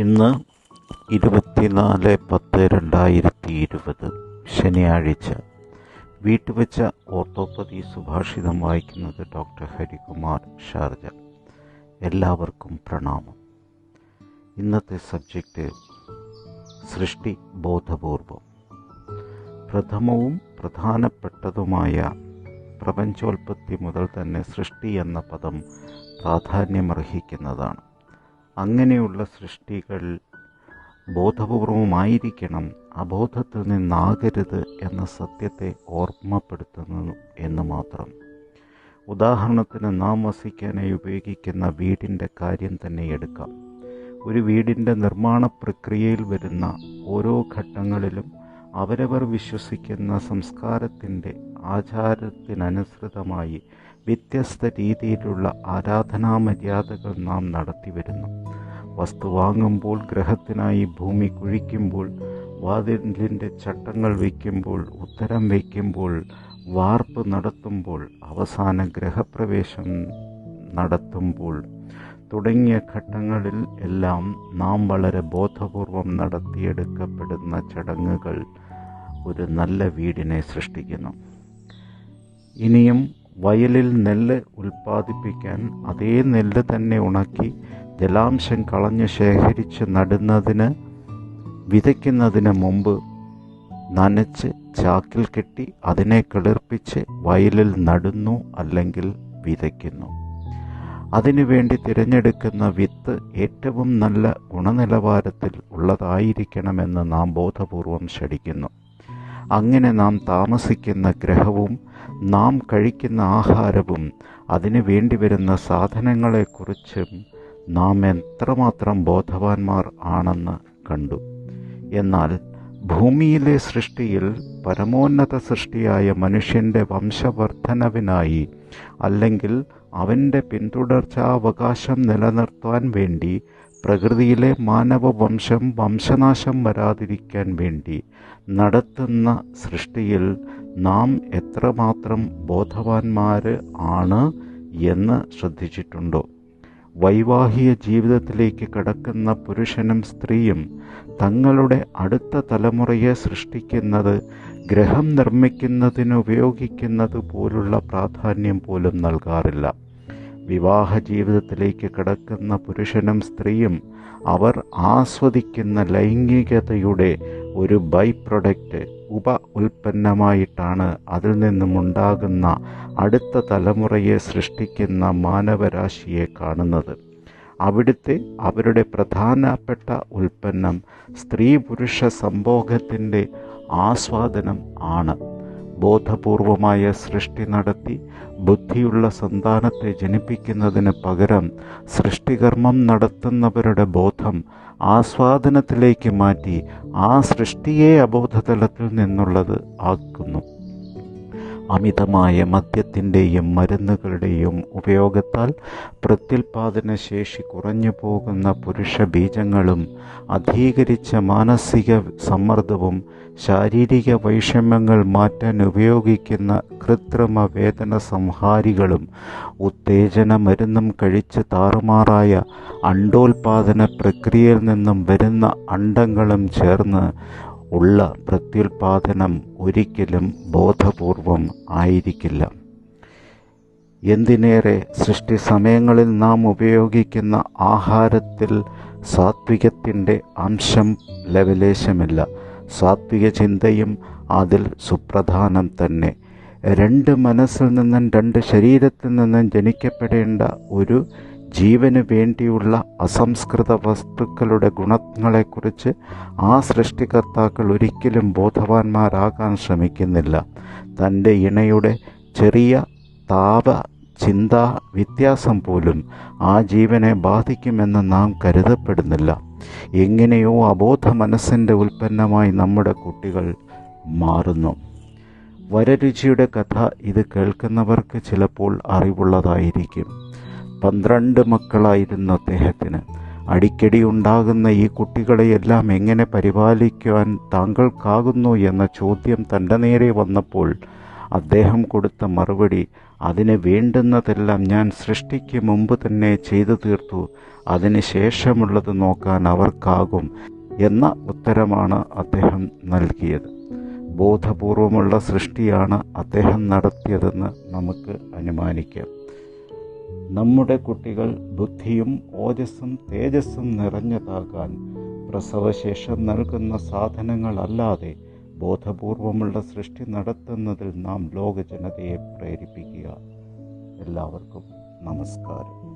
ഇന്ന് 24/10/2020 ശനിയാഴ്ച. വീട്ടുവെച്ച ഓർത്തോപ്പതി സുഭാഷിതം വായിക്കുന്നത് ഡോക്ടർ ഹരികുമാർ ഷാർജ. എല്ലാവർക്കും പ്രണാമം. ഇന്നത്തെ സബ്ജക്റ്റ് സൃഷ്ടി ബോധപൂർവം. പ്രഥമവും പ്രധാനപ്പെട്ടതുമായ പ്രപഞ്ചോൽപത്തി മുതൽ തന്നെ സൃഷ്ടി എന്ന പദം പ്രാധാന്യമർഹിക്കുന്നതാണ്. അങ്ങനെയുള്ള സൃഷ്ടികൾ ബോധപൂർവമായിരിക്കണം, അബോധത്തിൽ നിന്നാകരുത് എന്ന സത്യത്തെ ഓർമ്മപ്പെടുത്തുന്നു എന്ന് മാത്രം. ഉദാഹരണത്തിന്, നാം വസിക്കാനായി ഉപയോഗിക്കുന്ന വീടിൻ്റെ കാര്യം തന്നെ എടുക്കാം. ഒരു വീടിൻ്റെ നിർമ്മാണ പ്രക്രിയയിൽ വരുന്ന ഓരോ ഘട്ടങ്ങളിലും അവരവർ വിശ്വസിക്കുന്ന സംസ്കാരത്തിൻ്റെ ആചാരത്തിനനുസൃതമായി വ്യത്യസ്ത രീതിയിലുള്ള ആരാധനാമര്യാദകൾ നാം നടത്തിവരുന്നു. വസ്തു വാങ്ങുമ്പോൾ, ഗ്രഹത്തിനായി ഭൂമി കുഴിക്കുമ്പോൾ, വാതിലിൻ്റെ ചട്ടങ്ങൾ വയ്ക്കുമ്പോൾ, ഉത്തരം വയ്ക്കുമ്പോൾ, വാർപ്പ് നടത്തുമ്പോൾ, അവസാന ഗ്രഹപ്രവേശം നടത്തുമ്പോൾ തുടങ്ങിയ ഘട്ടങ്ങളിൽ എല്ലാം നാം വളരെ ബോധപൂർവം നടത്തിയെടുക്കപ്പെടുന്ന ചടങ്ങുകൾ ഒരു നല്ല വീടിനെ സൃഷ്ടിക്കുന്നു. ഇനിയും വയലിൽ നെല്ല് ഉൽപ്പാദിപ്പിക്കാൻ അതേ നെല്ല് തന്നെ ഉണക്കി ജലാംശം കളഞ്ഞ് ശേഖരിച്ച് വിതയ്ക്കുന്നതിന് മുമ്പ് നനച്ച് ചാക്കിൽ കെട്ടി അതിനെ കിളിർപ്പിച്ച് വയലിൽ നടുന്നു, അല്ലെങ്കിൽ വിതയ്ക്കുന്നു. അതിനുവേണ്ടി തിരഞ്ഞെടുക്കുന്ന വിത്ത് ഏറ്റവും നല്ല ഗുണനിലവാരത്തിൽ ഉള്ളതായിരിക്കണമെന്ന് നാം ബോധപൂർവം ശഠിക്കുന്നു. അങ്ങനെ നാം താമസിക്കുന്ന ഗ്രഹവും നാം കഴിക്കുന്ന ആഹാരവും അതിനു വേണ്ടി വരുന്ന സാധനങ്ങളെക്കുറിച്ചും നാം എത്രമാത്രം ബോധവാന്മാർ ആണെന്ന് കണ്ടു. എന്നാൽ ഭൂമിയിലെ സൃഷ്ടിയിൽ പരമോന്നത സൃഷ്ടിയായ മനുഷ്യൻ്റെ വംശവർദ്ധനവിനായി, അല്ലെങ്കിൽ അവൻ്റെ പിന്തുടർച്ചാവകാശം നിലനിർത്താൻ വേണ്ടി, പ്രകൃതിയിലെ മാനവവംശം വംശനാശം വരാതിരിക്കാൻ വേണ്ടി നടത്തുന്ന സൃഷ്ടിയിൽ നാം എത്രമാത്രം ബോധവാന്മാർ ആണ് എന്ന് ശ്രദ്ധിച്ചിട്ടുണ്ടോ? വൈവാഹിക ജീവിതത്തിലേക്ക് കടക്കുന്ന പുരുഷനും സ്ത്രീയും തങ്ങളുടെ അടുത്ത തലമുറയെ സൃഷ്ടിക്കുന്നത് ഗ്രഹം നിർമ്മിക്കുന്നതിന് ഉപയോഗിക്കുന്നത് പോലുള്ള പ്രാധാന്യം പോലും നൽകാറില്ല. വിവാഹ ജീവിതത്തിലേക്ക് കടക്കുന്ന പുരുഷനും സ്ത്രീയും അവർ ആസ്വദിക്കുന്ന ലൈംഗികതയുടെ ഒരു ബൈ പ്രൊഡക്റ്റ്, ഉൽപ്പന്നമായിട്ടാണ് അതിൽ നിന്നുമുണ്ടാകുന്ന അടുത്ത തലമുറയെ സൃഷ്ടിക്കുന്ന മാനവരാശിയെ കാണുന്നത്. അവിടുത്തെ അവരുടെ പ്രധാനപ്പെട്ട ഉൽപ്പന്നം സ്ത്രീ പുരുഷ സംഭോഗത്തിൻ്റെ ആസ്വാദനം ആണ്. ബോധപൂർവമായ സൃഷ്ടി നടത്തി ബുദ്ധിയുള്ള സന്താനത്തെ ജനിപ്പിക്കുന്നതിന് പകരം സൃഷ്ടികർമ്മം നടത്തുന്നവരുടെ ബോധം ആസ്വാദനത്തിലേക്ക് മാറ്റി ആ സൃഷ്ടിയെ അബോധതലത്തിൽ നിന്നുള്ളത് ആക്കുന്നു. അമിതമായ മദ്യത്തിൻ്റെയും മരുന്നുകളുടെയും ഉപയോഗത്താൽ പ്രത്യുൽപാദന ശേഷി കുറഞ്ഞു പോകുന്ന പുരുഷ ബീജങ്ങളും അധീകരിച്ച മാനസിക സമ്മർദ്ദവും ശാരീരിക വൈഷമ്യങ്ങൾ മാറ്റാൻ ഉപയോഗിക്കുന്ന കൃത്രിമ വേദന സംഹാരികളും ഉത്തേജന മരുന്നും കഴിച്ച് താറുമാറായ അണ്ടോൽപാദന പ്രക്രിയയിൽ നിന്നും വരുന്ന അണ്ടങ്ങളും ചേർന്ന് ഉള്ള പ്രത്യുൽപാദനം ഒരിക്കലും ബോധപൂർവം ആയിരിക്കില്ല. എന്തിനേറെ, സൃഷ്ടി സമയങ്ങളിൽ നാം ഉപയോഗിക്കുന്ന ആഹാരത്തിൽ സാത്വികത്തിൻ്റെ അംശം ലവലേശമില്ല. സാത്വിക ചിന്തയും അതിൽ സുപ്രധാനം തന്നെ. രണ്ട് മനസ്സിൽ നിന്നും രണ്ട് ശരീരത്തിൽ നിന്നും ജനിക്കപ്പെടേണ്ട ഒരു ജീവന് വേണ്ടിയുള്ള അസംസ്കൃത വസ്തുക്കളുടെ ഗുണങ്ങളെക്കുറിച്ച് ആ സൃഷ്ടികർത്താക്കൾ ഒരിക്കലും ബോധവാന്മാരാകാൻ ശ്രമിക്കുന്നില്ല. തൻ്റെ ഇണയുടെ ചെറിയ ചിന്താ വ്യത്യാസം പോലും ആ ജീവനെ ബാധിക്കുമെന്ന് നാം കരുതപ്പെടുന്നില്ല. എങ്ങനെയോ അബോധ മനസ്സിൻ്റെ ഉൽപ്പന്നമായി നമ്മുടെ കുട്ടികൾ മാറുന്നു. വരരുചിയുടെ കഥ ഇത് കേൾക്കുന്നവർക്ക് ചിലപ്പോൾ അറിവുള്ളതായിരിക്കും. 12 മക്കളായിരുന്നു അദ്ദേഹത്തിന്. അടിക്കടി ഉണ്ടാകുന്ന ഈ കുട്ടികളെയെല്ലാം എങ്ങനെ പരിപാലിക്കുവാൻ താങ്കൾക്കാകുന്നു എന്ന ചോദ്യം തൻ്റെ നേരെ വന്നപ്പോൾ അദ്ദേഹം കൊടുത്ത മറുപടി അതിന് വേണ്ടുന്നതെല്ലാം ഞാൻ സൃഷ്ടിക്ക് മുമ്പ് തന്നെ ചെയ്തു തീർത്തു, അതിന് ശേഷമുള്ളത് നോക്കാൻ അവർക്കാകും എന്ന ഉത്തരമാണ് അദ്ദേഹം നൽകിയത്. ബോധപൂർവമുള്ള സൃഷ്ടിയാണ് അദ്ദേഹം നടത്തിയതെന്ന് നമുക്ക് അനുമാനിക്കാം. നമ്മുടെ കുട്ടികൾ ബുദ്ധിയും ഓജസ്സും തേജസ്സും നിറഞ്ഞതാകാൻ പ്രസവശേഷം നൽകുന്ന സാധനങ്ങളല്ലാതെ ബോധപൂർവമുള്ള സൃഷ്ടി നടത്തുന്നതിൽ നാം ലോക ജനതയെ പ്രേരിപ്പിക്കുക. എല്ലാവർക്കും നമസ്കാരം.